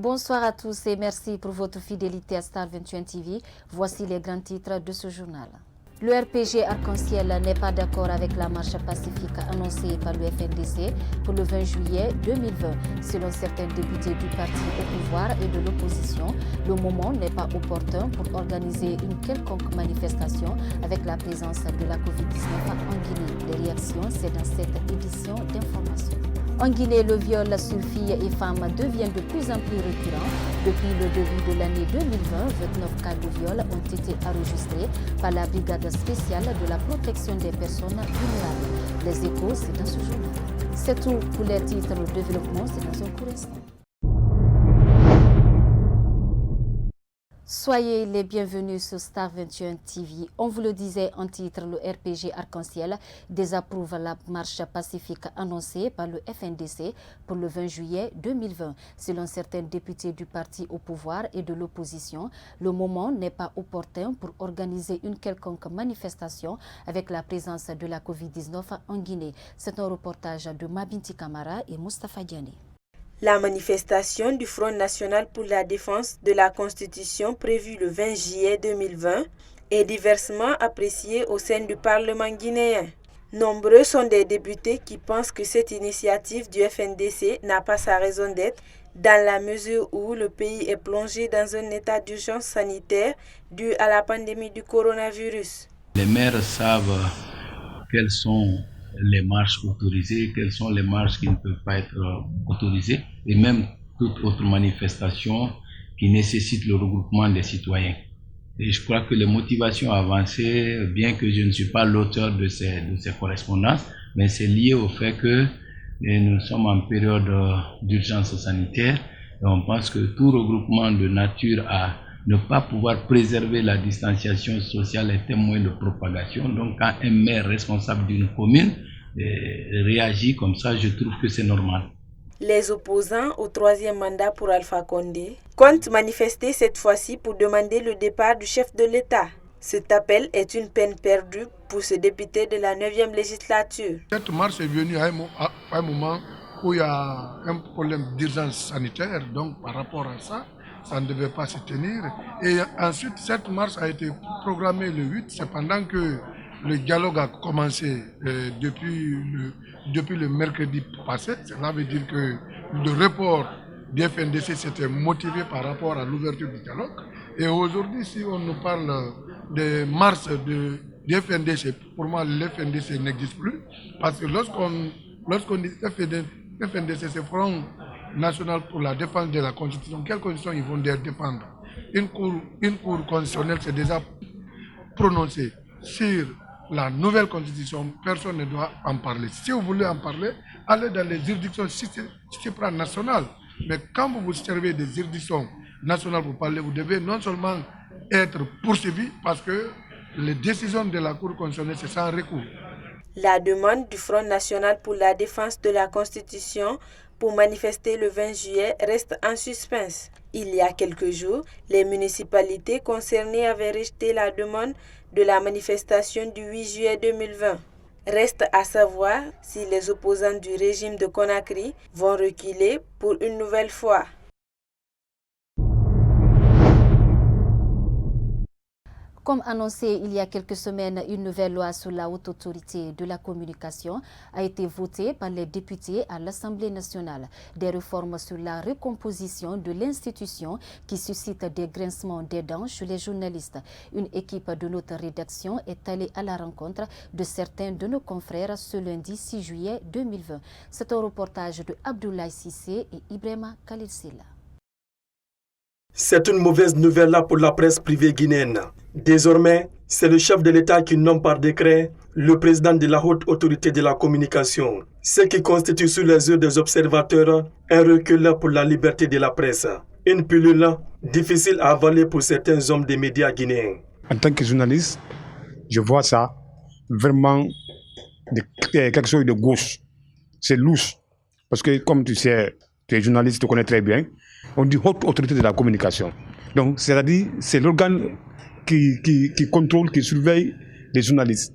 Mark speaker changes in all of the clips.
Speaker 1: Bonsoir à tous et merci pour votre fidélité à Star 21 TV. Voici les grands titres de ce journal. Le RPG Arc-en-Ciel n'est pas d'accord avec la marche pacifique annoncée par le FNDC pour le 20 juillet 2020. Selon certains députés du parti au pouvoir et de l'opposition, le moment n'est pas opportun pour organiser une quelconque manifestation avec la présence de la COVID-19 en Guinée. Les réactions, c'est dans cette édition d'information. En Guinée, le viol sur filles et femmes devient de plus en plus récurrent. Depuis le début de l'année 2020, 29 cas de viol ont été enregistrés par la brigade spéciale de la protection des personnes vulnérables. Les échos, c'est dans ce journal. C'est tout pour les titres de développement, c'est dans un court instant. Soyez les bienvenus sur Star 21 TV. On vous le disait en titre, le RPG Arc-en-Ciel désapprouve la marche pacifique annoncée par le FNDC pour le 20 juillet 2020. Selon certains députés du parti au pouvoir et de l'opposition, le moment n'est pas opportun pour organiser une quelconque manifestation avec la présence de la COVID-19 en Guinée. C'est un reportage de Mabinti Kamara et Moustapha Diané.
Speaker 2: La manifestation du Front national pour la défense de la Constitution prévue le 20 juillet 2020 est diversement appréciée au sein du Parlement guinéen. Nombreux sont des députés qui pensent que cette initiative du FNDC n'a pas sa raison d'être dans la mesure où le pays est plongé dans un état d'urgence sanitaire dû à la pandémie du coronavirus.
Speaker 3: Les maires savent quels sont les marches autorisées, quelles sont les marches qui ne peuvent pas être autorisées, et même toute autre manifestation qui nécessite le regroupement des citoyens. Et je crois que les motivations avancées, bien que je ne suis pas l'auteur de ces correspondances, mais c'est lié au fait que nous sommes en période d'urgence sanitaire, et on pense que tout regroupement de nature à ne pas pouvoir préserver la distanciation sociale est témoin de propagation. Donc quand un maire responsable d'une commune réagit comme ça, je trouve que c'est normal.
Speaker 2: Les opposants au troisième mandat pour Alpha Condé comptent manifester cette fois-ci pour demander le départ du chef de l'État. Cet appel est une peine perdue pour ce député de la 9e législature.
Speaker 4: Cette marche est venue à un moment où il y a un problème d'urgence sanitaire, donc par rapport à ça, ça ne devait pas se tenir. Et ensuite, cette marche a été programmée le 8, c'est pendant que le dialogue a commencé depuis le mercredi passé. Cela veut dire que le report du FNDC s'était motivé par rapport à l'ouverture du dialogue. Et aujourd'hui, si on nous parle de marche du FNDC, pour moi, le FNDC n'existe plus. Parce que lorsqu'on dit FNDC, c'est Front national pour la défense de la Constitution, quelle constitution ils vont défendre? Une cour constitutionnelle s'est déjà prononcée sur la nouvelle constitution, personne ne doit en parler. Si vous voulez en parler, allez dans les juridictions supranationales. Mais quand vous vous servez des juridictions nationales pour parler, vous devez non seulement être poursuivi parce que les décisions de la Cour constitutionnelle, c'est sans recours.
Speaker 2: La demande du Front national pour la défense de la Constitution pour manifester le 20 juillet reste en suspens. Il y a quelques jours, les municipalités concernées avaient rejeté la demande de la manifestation du 8 juillet 2020. Reste à savoir si les opposants du régime de Conakry vont reculer pour une nouvelle fois.
Speaker 1: Comme annoncé il y a quelques semaines, une nouvelle loi sur la haute autorité de la communication a été votée par les députés à l'Assemblée nationale. Des réformes sur la recomposition de l'institution qui suscitent des grincements des dents chez les journalistes. Une équipe de notre rédaction est allée à la rencontre de certains de nos confrères ce lundi 6 juillet 2020. C'est un reportage de Abdoulaye Sissé et Ibrahima Khalil Silla.
Speaker 5: C'est une mauvaise nouvelle pour la presse privée guinéenne. Désormais, c'est le chef de l'État qui nomme par décret le président de la haute autorité de la communication, ce qui constitue sous les yeux des observateurs un recul pour la liberté de la presse. Une pilule difficile à avaler pour certains hommes des médias guinéens.
Speaker 6: En tant que journaliste, je vois ça vraiment quelque chose de gauche. C'est louche. Parce que comme tu sais, tu es journaliste, tu connais très bien. On dit haute autorité de la communication. Donc, c'est-à-dire, c'est l'organe qui contrôle, qui surveille les journalistes.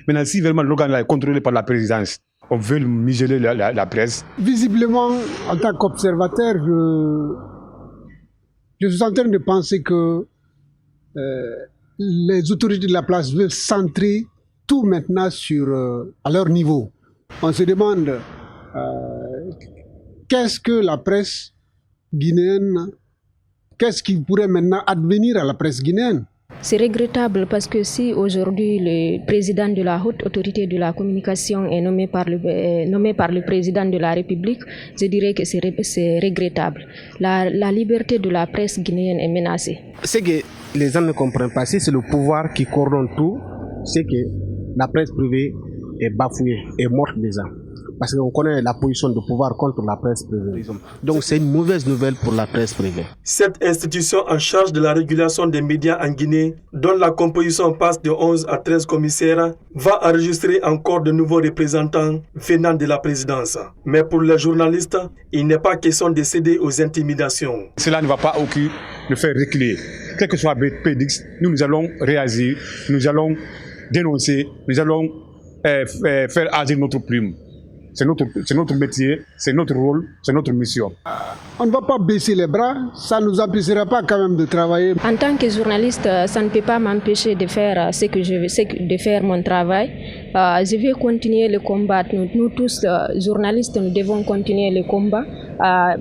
Speaker 6: Maintenant, si vraiment l'organe est contrôlé par la présidence, on veut museler la presse.
Speaker 7: Visiblement, en tant qu'observateur, Je suis en train de penser que les autorités de la place veulent centrer tout maintenant à leur niveau. On se demande qu'est-ce que la presse guinéenne, qu'est-ce qui pourrait maintenant advenir à la presse guinéenne?
Speaker 8: C'est regrettable parce que si aujourd'hui le président de la haute autorité de la communication est nommé par le président de la République, je dirais que c'est regrettable. La liberté de la presse guinéenne est menacée.
Speaker 9: Ce que les gens ne comprennent pas, c'est le pouvoir qui coordonne tout, c'est que la presse privée est bafouée, est morte déjà. Parce qu'on connaît la position de pouvoir contre la presse privée. Donc c'est une mauvaise nouvelle pour la presse privée.
Speaker 5: Cette institution en charge de la régulation des médias en Guinée, dont la composition passe de 11 à 13 commissaires, va enregistrer encore de nouveaux représentants venant de la présidence. Mais pour les journalistes, il n'est pas question de céder aux intimidations.
Speaker 6: Cela ne va pas le faire reculer. Quel que soit Pédix, nous allons réagir, nous allons dénoncer, nous allons faire agir notre plume. C'est notre métier, c'est notre rôle, c'est notre mission.
Speaker 7: On ne va pas baisser les bras, ça ne nous empêchera pas quand même de travailler.
Speaker 8: En tant que journaliste, ça ne peut pas m'empêcher de faire de faire mon travail. Je vais continuer le combat. Nous tous, journalistes, nous devons continuer le combat.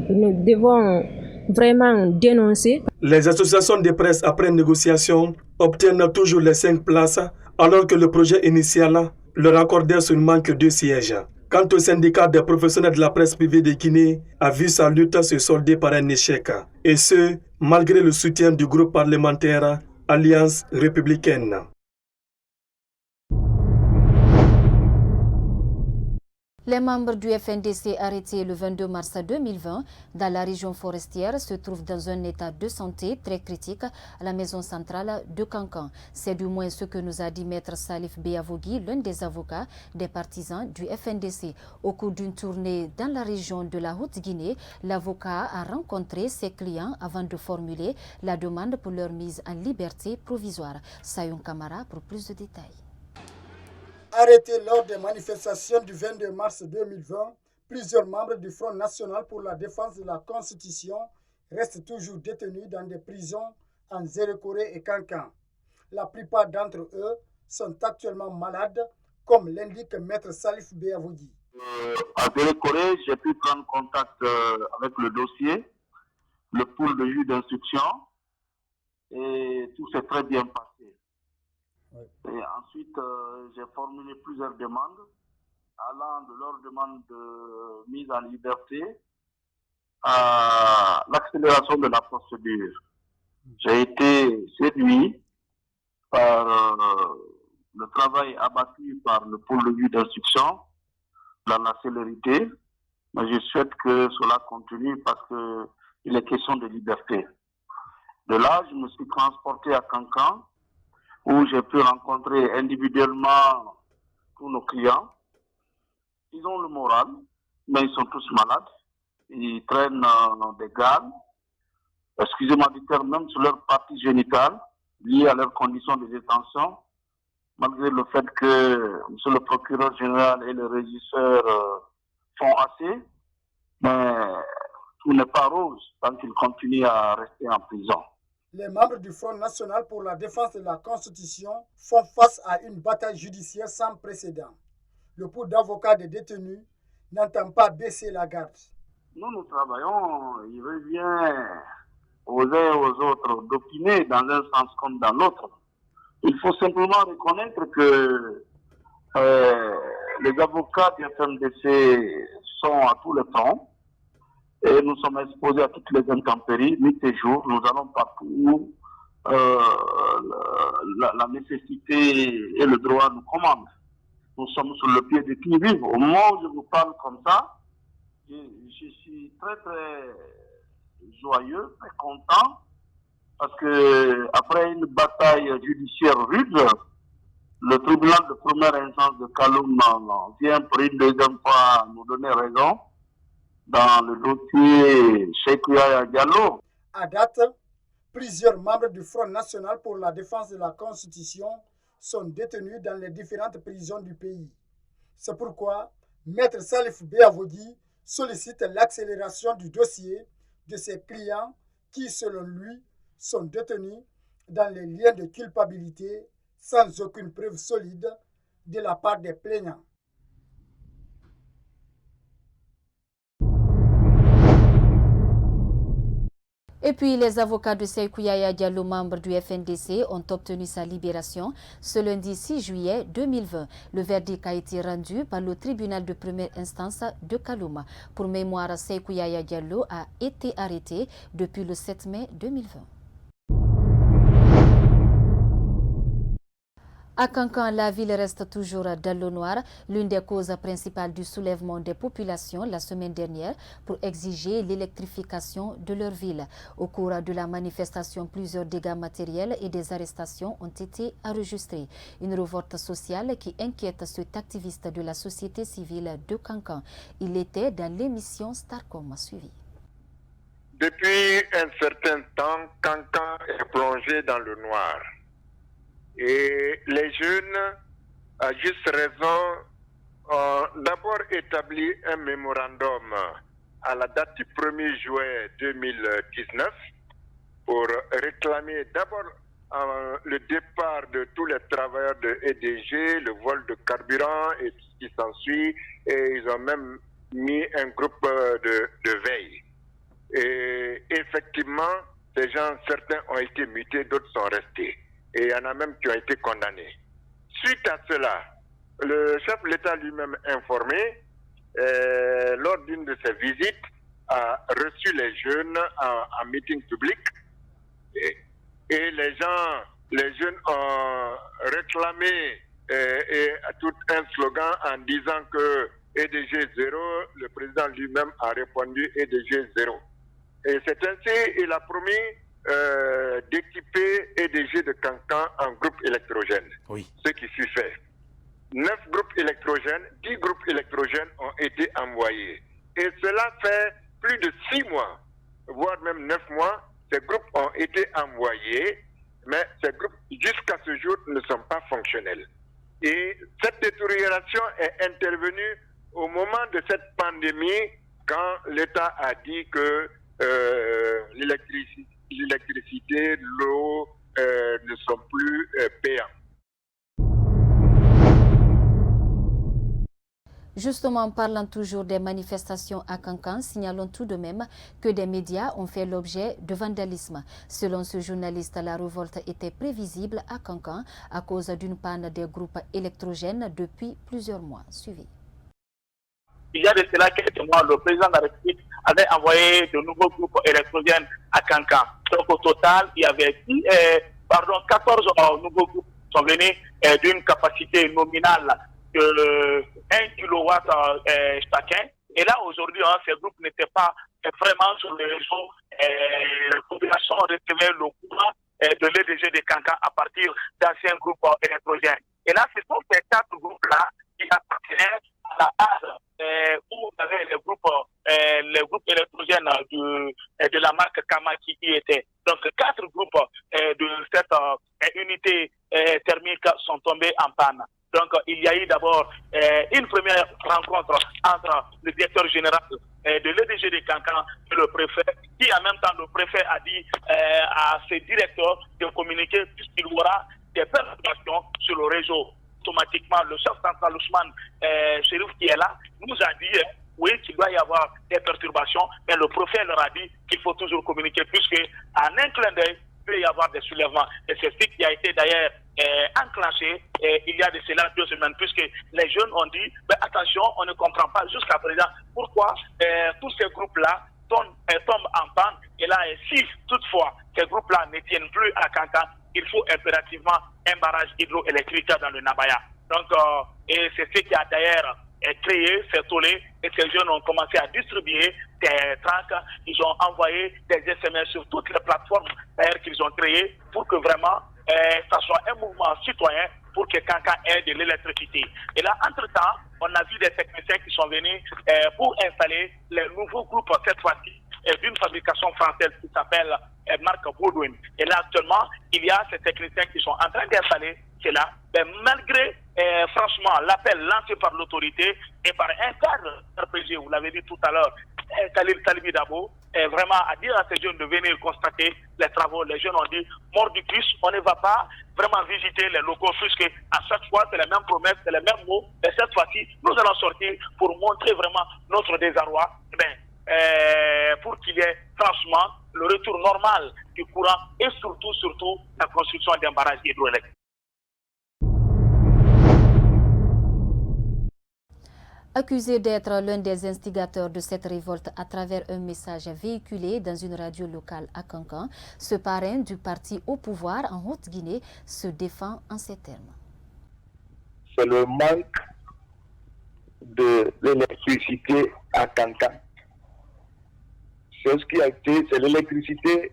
Speaker 8: Nous devons vraiment dénoncer.
Speaker 5: Les associations de presse après négociation obtiennent toujours les 5 places, alors que le projet initial leur accordait seulement que 2 sièges. Quant au syndicat des professionnels de la presse privée de Guinée, a vu sa lutte se solder par un échec. Et ce, malgré le soutien du groupe parlementaire Alliance républicaine.
Speaker 1: Les membres du FNDC arrêtés le 22 mars 2020 dans la région forestière se trouvent dans un état de santé très critique à la maison centrale de Kankan. C'est du moins ce que nous a dit Maître Salif Beyavogui, l'un des avocats des partisans du FNDC. Au cours d'une tournée dans la région de la Haute-Guinée, l'avocat a rencontré ses clients avant de formuler la demande pour leur mise en liberté provisoire. Sayoun Kamara pour plus de détails.
Speaker 10: Arrêtés lors des manifestations du 22 mars 2020, plusieurs membres du Front national pour la défense de la Constitution restent toujours détenus dans des prisons en Zérekoré et Kankan. La plupart d'entre eux sont actuellement malades, comme l'indique Maître Salif Beyavogui.
Speaker 11: À Zérekoré, j'ai pu prendre contact avec le dossier, le pool de juge d'instruction, et tout s'est très bien passé. Et ensuite, j'ai formulé plusieurs demandes, allant de leur demande de mise en liberté à l'accélération de la procédure. J'ai été séduit par le travail abattu par le pôle de juge d'instruction dans la célérité, mais je souhaite que cela continue parce qu'il est question de liberté. De là, je me suis transporté à Kankan, où j'ai pu rencontrer individuellement tous nos clients. Ils ont le moral, mais ils sont tous malades. Ils traînent des gales, excusez-moi du terme, même sur leur partie génitale, liées à leurs conditions de détention, malgré le fait que monsieur le procureur général et le régisseur font assez, mais tout n'est pas rose tant qu'ils continuent à rester en prison.
Speaker 10: Les membres du Front national pour la défense de la Constitution font face à une bataille judiciaire sans précédent. Le pool d'avocats des détenus n'entend pas baisser la garde.
Speaker 11: Nous travaillons, il revient aux uns et aux autres d'opiner dans un sens comme dans l'autre. Il faut simplement reconnaître que les avocats du FNDC sont à tous les fronts. Et nous sommes exposés à toutes les intempéries, nuit et jour. Nous allons partout où la nécessité et le droit nous commandent. Nous sommes sur le pied de qui vive. Au moment où je vous parle comme ça, je suis très très joyeux, très content, parce que après une bataille judiciaire rude, le tribunal de première instance de Kaloum vient pour une deuxième fois nous donner raison dans le dossier Cheikh Yaya Diallo.
Speaker 10: À date, plusieurs membres du Front national pour la défense de la Constitution sont détenus dans les différentes prisons du pays. C'est pourquoi Maître Salif Beyavogui sollicite l'accélération du dossier de ses clients qui, selon lui, sont détenus dans les liens de culpabilité sans aucune preuve solide de la part des plaignants.
Speaker 1: Et puis, les avocats de Sékou Yaya Diallo, membres du FNDC, ont obtenu sa libération ce lundi 6 juillet 2020. Le verdict a été rendu par le tribunal de première instance de Kalouma. Pour mémoire, Sékou Yaya Diallo a été arrêté depuis le 7 mai 2020. À Kankan, la ville reste toujours dans le noir, l'une des causes principales du soulèvement des populations la semaine dernière pour exiger l'électrification de leur ville. Au cours de la manifestation, plusieurs dégâts matériels et des arrestations ont été enregistrés. Une révolte sociale qui inquiète cet activiste de la société civile de Kankan. Il était dans l'émission Starcom suivie.
Speaker 12: Depuis un certain temps, Kankan est plongé dans le noir. Et les jeunes, à juste raison, ont d'abord établi un mémorandum à la date du 1er juin 2019 pour réclamer d'abord le départ de tous les travailleurs de EDG, le vol de carburant et tout ce qui s'ensuit. Et ils ont même mis un groupe de veille. Et effectivement, ces gens, certains ont été mutés, d'autres sont restés. Et il y en a même qui ont été condamnés. Suite à cela, le chef de l'État lui-même informé, lors d'une de ses visites, a reçu les jeunes en meeting public. Et les jeunes ont réclamé tout un slogan en disant que EDG 0, le président lui-même a répondu EDG 0. Et c'est ainsi qu'il a promis d'équiper EDG de Kankan en groupe électrogène. Oui. Ce qui fut fait. 9 groupes électrogènes, 10 groupes électrogènes ont été envoyés. Et cela fait plus de 6 mois, voire même 9 mois, ces groupes ont été envoyés, mais ces groupes, jusqu'à ce jour, ne sont pas fonctionnels. Et cette détérioration est intervenue au moment de cette pandémie, quand l'État a dit que l'électricité, l'eau ne sont plus payants.
Speaker 1: Justement, parlant toujours des manifestations à Kankan, signalons tout de même que des médias ont fait l'objet de vandalisme. Selon ce journaliste, la révolte était prévisible à Kankan à cause d'une panne des groupes électrogènes depuis plusieurs mois. Suivi.
Speaker 13: Il y a de cela quelques mois, le président de la République avait envoyé de nouveaux groupes électrogènes à Kankan. Donc au total, il y avait 14 nouveaux groupes qui sont venus d'une capacité nominale de 1 kW chacun. Et là, aujourd'hui, ces groupes n'étaient pas vraiment sur le réseau. La population recevait le courant de l'EDG de Kankan à partir d'anciens groupes électrogènes. Et là, ce sont ces 4 groupes-là qui appartenaient à la base où vous avez les groupes électrogènes de la marque Kama qui y étaient. Donc 4 groupes de cette unité thermique sont tombés en panne. Donc il y a eu d'abord une première rencontre entre le directeur général de l'EDG de Kankan et le préfet, qui en même temps le préfet a dit à ses directeurs de communiquer puisqu'il y aura des perturbations sur le réseau. Automatiquement, le chef central Ousmane Chérif qui est là nous a dit oui qu'il doit y avoir des perturbations, mais le préfet leur a dit qu'il faut toujours communiquer puisque en un clin d'œil il peut y avoir des soulèvements. Et c'est ce qui a été d'ailleurs enclenché il y a de cela 2 semaines, puisque les jeunes ont dit attention, on ne comprend pas jusqu'à présent pourquoi tous ces groupes-là tombent en panne. Et là, si toutefois ces groupes-là ne tiennent plus à Kankan, il faut impérativement un barrage hydroélectrique dans le Nabaya. Donc, et c'est ce qui a d'ailleurs créé ces tollés, et ces jeunes ont commencé à distribuer des tracts. Ils ont envoyé des SMS sur toutes les plateformes d'ailleurs qu'ils ont créées pour que vraiment ça soit un mouvement citoyen pour que Kankan ait de l'électricité. Et là, entre-temps, on a vu des techniciens qui sont venus pour installer les nouveaux groupes, cette fois-ci, d'une fabrication française qui s'appelle marque Baudouin. Et là, actuellement, il y a ces techniciens qui sont en train d'installer cela, mais malgré franchement l'appel lancé par l'autorité et par un cadre RPG, vous l'avez dit tout à l'heure, Khalil Talibi Dabo, vraiment à dire à ces jeunes de venir constater les travaux. Les jeunes ont dit, mort du plus, on ne va pas vraiment visiter les locaux, puisque à chaque fois c'est les mêmes promesses, c'est les mêmes mots, et cette fois-ci, nous allons sortir pour montrer vraiment notre désarroi, pour qu'il y ait franchement le retour normal du courant et surtout la construction d'un barrage hydroélectrique.
Speaker 1: Accusé d'être l'un des instigateurs de cette révolte à travers un message véhiculé dans une radio locale à Kankan, ce parrain du parti au pouvoir en Haute-Guinée se défend en ces termes.
Speaker 12: C'est le manque de l'électricité à Kankan. C'est ce qui a été, c'est l'électricité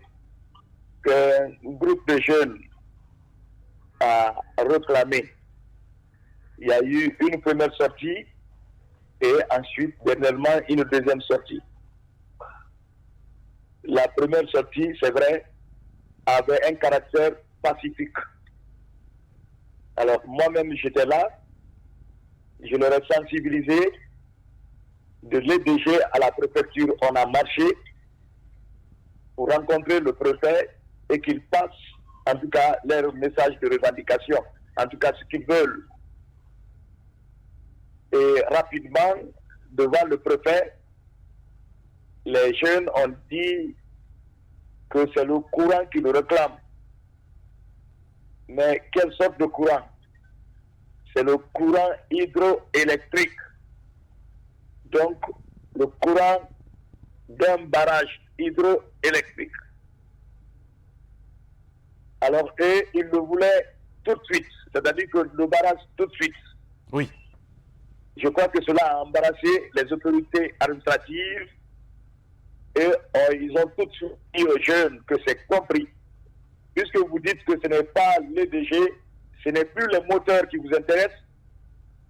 Speaker 12: qu'un groupe de jeunes a réclamé. Il y a eu une première sortie et ensuite, dernièrement, une deuxième sortie. La première sortie, c'est vrai, avait un caractère pacifique. Alors, moi-même, j'étais là, je leur ai sensibilisé, de l'EDG à la préfecture, on a marché pour rencontrer le préfet et qu'ils passent, en tout cas, leur message de revendication, en tout cas, ce qu'ils veulent. Et rapidement, devant le préfet, les jeunes ont dit que c'est le courant qui le réclame. Mais quelle sorte de courant? C'est le courant hydroélectrique. Donc, le courant d'un barrage hydroélectrique. Alors, eux, ils le voulaient tout de suite. C'est-à-dire que le barrage tout de suite.
Speaker 14: Oui.
Speaker 12: Je crois que cela a embarrassé les autorités administratives et ils ont tout de suite dit aux jeunes que c'est compris. Puisque vous dites que ce n'est pas l'EDG, ce n'est plus les moteurs qui vous intéressent.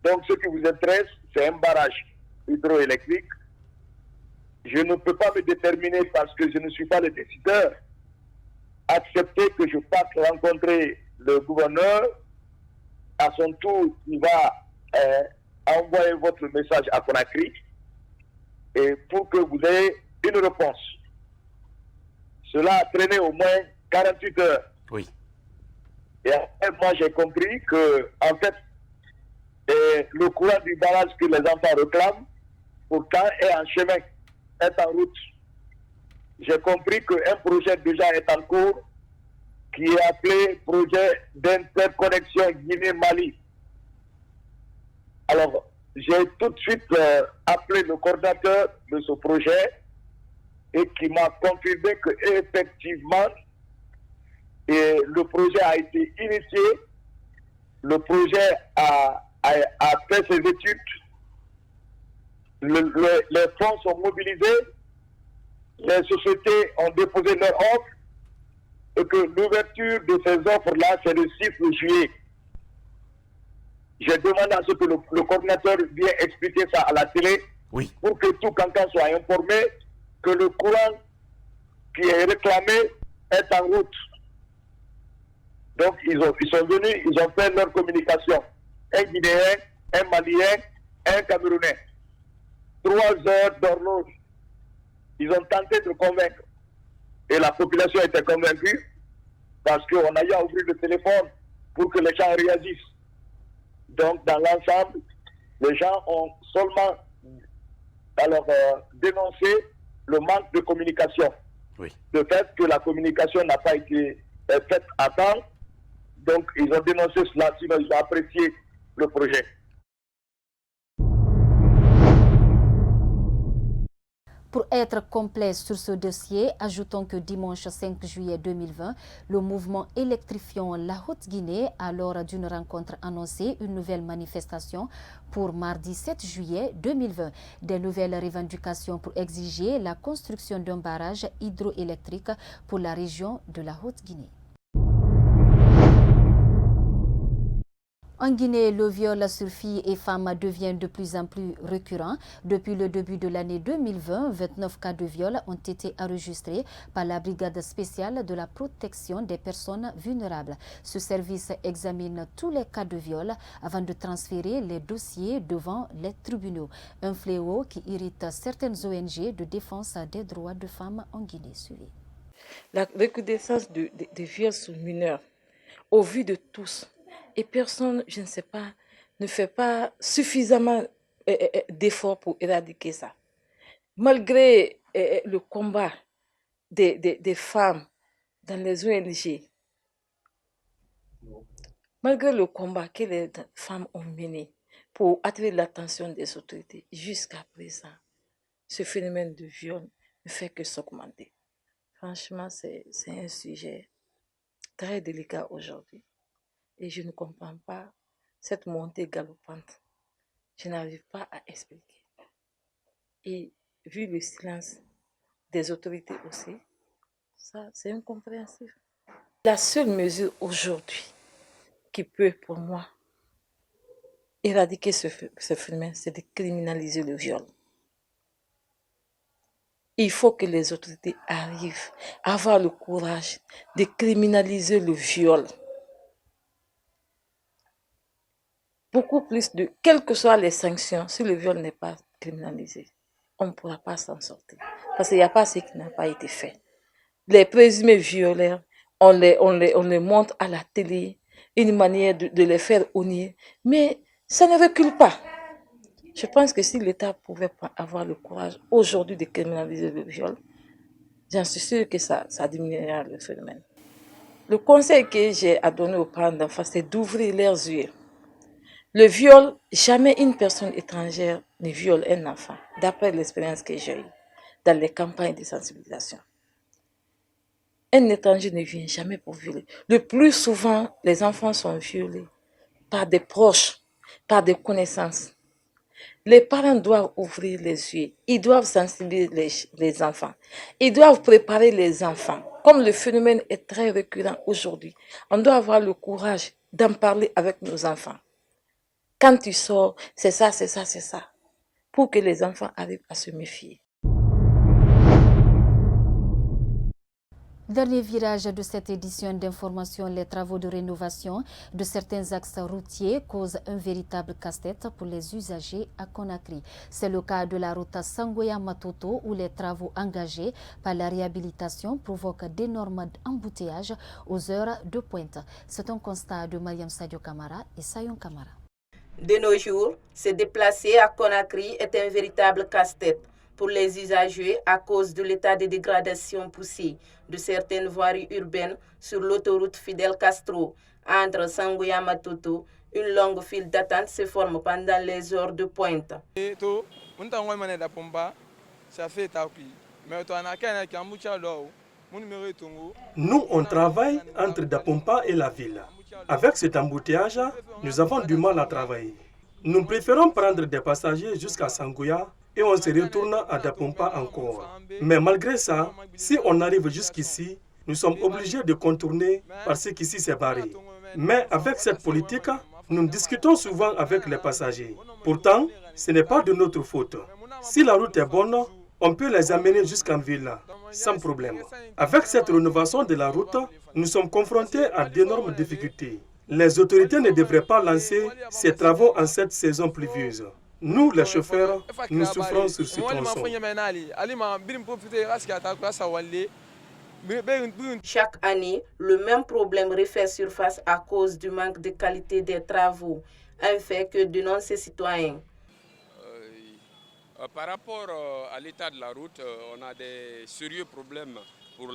Speaker 12: Donc ce qui vous intéresse, c'est un barrage hydroélectrique. Je ne peux pas me déterminer parce que je ne suis pas le décideur. Accepter que je parte rencontrer le gouverneur. À son tour, il va envoyer votre message à Conakry et pour que vous ayez une réponse. Cela a traîné au moins 48 heures.
Speaker 14: Oui.
Speaker 12: Et après, moi, j'ai compris que, en fait, le courant du barrage que les enfants réclament, pourtant, est en chemin, est en route. J'ai compris qu'un projet déjà est en cours, qui est appelé projet d'interconnexion Guinée-Mali. Alors, j'ai tout de suite appelé le coordinateur de ce projet et qui m'a confirmé qu'effectivement, le projet a été initié, le projet a fait ses études, les fonds sont mobilisés, les sociétés ont déposé leurs offres et que l'ouverture de ces offres-là, c'est le 6 juillet. J'ai demandé à ce que le coordinateur vienne expliquer ça à la télé pour que tout Kankan soit informé que le courant qui est réclamé est en route. Donc ils sont venus, ils ont fait leur communication. Un Guinéen, un Malien, un Camerounais. 3 heures d'horloge. Ils ont tenté de convaincre. Et la population était convaincue parce qu'on a eu à ouvrir le téléphone pour que les gens réagissent. Donc, dans l'ensemble, les gens ont seulement dénoncé le manque de communication.
Speaker 14: Oui.
Speaker 12: Le fait que la communication n'a pas été faite à temps. Donc, ils ont dénoncé cela, sinon ils ont apprécié le projet.
Speaker 1: Pour être complet sur ce dossier, ajoutons que dimanche 5 juillet 2020, le mouvement Électrifions la Haute-Guinée a lors d'une rencontre annoncé une nouvelle manifestation pour mardi 7 juillet 2020. Des nouvelles revendications pour exiger la construction d'un barrage hydroélectrique pour la région de la Haute-Guinée. En Guinée, le viol sur filles et femmes devient de plus en plus récurrent. Depuis le début de l'année 2020, 29 cas de viol ont été enregistrés par la Brigade spéciale de la protection des personnes vulnérables. Ce service examine tous les cas de viol avant de transférer les dossiers devant les tribunaux. Un fléau qui irrite certaines ONG de défense des droits de femmes en Guinée.
Speaker 14: La recrudescence des viols sur mineurs, au vu de tous, et personne, je ne sais pas, ne fait pas suffisamment d'efforts pour éradiquer ça. Malgré le combat des femmes dans les ONG, malgré le combat que les femmes ont mené pour attirer l'attention des autorités, jusqu'à présent, ce phénomène de viol ne fait que s'augmenter. Franchement, c'est un sujet très délicat aujourd'hui. Et je ne comprends pas cette montée galopante. Je n'arrive pas à expliquer. Et vu le silence des autorités aussi, ça, c'est incompréhensible. La seule mesure aujourd'hui qui peut, pour moi, éradiquer ce phénomène, c'est de criminaliser le viol. Il faut que les autorités arrivent à avoir le courage de criminaliser le viol. Beaucoup plus de, quelles que soient les sanctions, si le viol n'est pas criminalisé, on ne pourra pas s'en sortir. Parce qu'il n'y a pas ce qui n'a pas été fait. Les présumés violeurs, on les montre à la télé, une manière de les faire honnir, mais ça ne recule pas. Je pense que si l'État pouvait avoir le courage aujourd'hui de criminaliser le viol, j'en suis sûre que ça diminuera le phénomène. Le conseil que j'ai à donner aux parents d'enfants, c'est d'ouvrir leurs yeux. Le viol, jamais une personne étrangère ne viole un enfant, d'après l'expérience que j'ai eue dans les campagnes de sensibilisation. Un étranger ne vient jamais pour violer. Le plus souvent, les enfants sont violés par des proches, par des connaissances. Les parents doivent ouvrir les yeux, ils doivent sensibiliser les enfants, ils doivent préparer les enfants. Comme le phénomène est très récurrent aujourd'hui, on doit avoir le courage d'en parler avec nos enfants. Quand tu sors, c'est ça, c'est ça, c'est ça, pour que les enfants arrivent à se méfier.
Speaker 1: Dernier virage de cette édition d'information, les travaux de rénovation de certains axes routiers causent un véritable casse-tête pour les usagers à Conakry. C'est le cas de la route Sangoya-Matoto où les travaux engagés par la réhabilitation provoquent d'énormes embouteillages aux heures de pointe. C'est un constat de Mariam Sadio Kamara et Sayon Kamara.
Speaker 2: De nos jours, se déplacer à Conakry est un véritable casse-tête pour les usagers à cause de l'état de dégradation poussé de certaines voiries urbaines sur l'autoroute Fidel Castro. Entre Sangoya et Matoto, une longue file d'attente se forme pendant les heures de pointe.
Speaker 5: Nous, on travaille entre Dapompa et la ville. Avec cet embouteillage, nous avons du mal à travailler. Nous préférons prendre des passagers jusqu'à Sangoya et on se retourne à Dapompa encore. Mais malgré ça, si on arrive jusqu'ici, nous sommes obligés de contourner parce qu'ici c'est barré. Mais avec cette politique, nous discutons souvent avec les passagers. Pourtant, ce n'est pas de notre faute. Si la route est bonne, on peut les amener jusqu'en ville, sans problème. Avec cette rénovation de la route, nous sommes confrontés à d'énormes difficultés. Les autorités ne devraient pas lancer ces travaux en cette saison pluvieuse. Nous, les chauffeurs, nous souffrons sur ce tronçon.
Speaker 2: Chaque année, le même problème refait surface à cause du manque de qualité des travaux, un fait que dénoncent ces citoyens.
Speaker 15: Par rapport à l'état de la route, on a des sérieux problèmes pour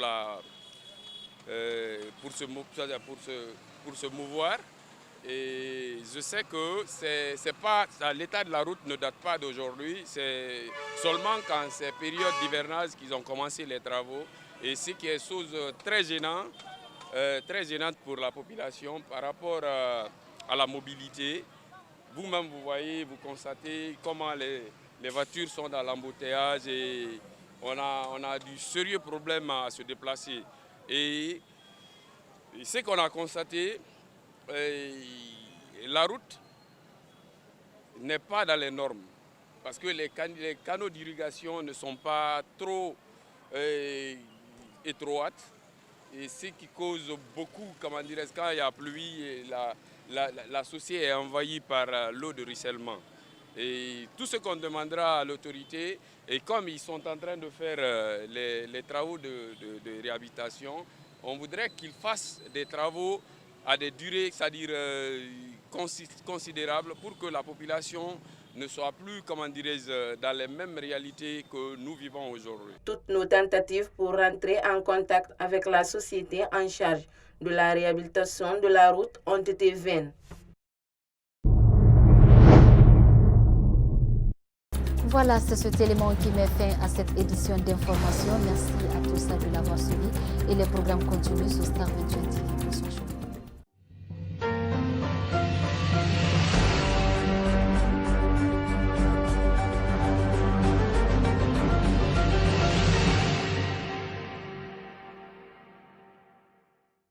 Speaker 15: se mouvoir. Et je sais que l'état de la route ne date pas d'aujourd'hui, c'est seulement quand c'est période d'hivernage qu'ils ont commencé les travaux. Et ce qui est chose très gênante pour la population par rapport à la mobilité. Vous-même, vous voyez, vous constatez comment les voitures sont dans l'embouteillage et on a du sérieux problème à se déplacer. Et ce qu'on a constaté, la route n'est pas dans les normes parce que les canaux d'irrigation ne sont pas trop étroites et ce qui cause beaucoup, comment dirais-je, quand il y a pluie, la chaussée est envahie par l'eau de ruissellement. Et tout ce qu'on demandera à l'autorité, et comme ils sont en train de faire les travaux de réhabilitation, on voudrait qu'ils fassent des travaux à des durées, c'est-à-dire considérables, pour que la population ne soit plus, comment dirais-je, dans les mêmes réalités que nous vivons aujourd'hui.
Speaker 2: Toutes nos tentatives pour rentrer en contact avec la société en charge de la réhabilitation de la route ont été vaines.
Speaker 1: Voilà, c'est cet élément qui met fin à cette édition d'information. Merci à tous de l'avoir suivi et les programmes continuent sur Star 28 TV.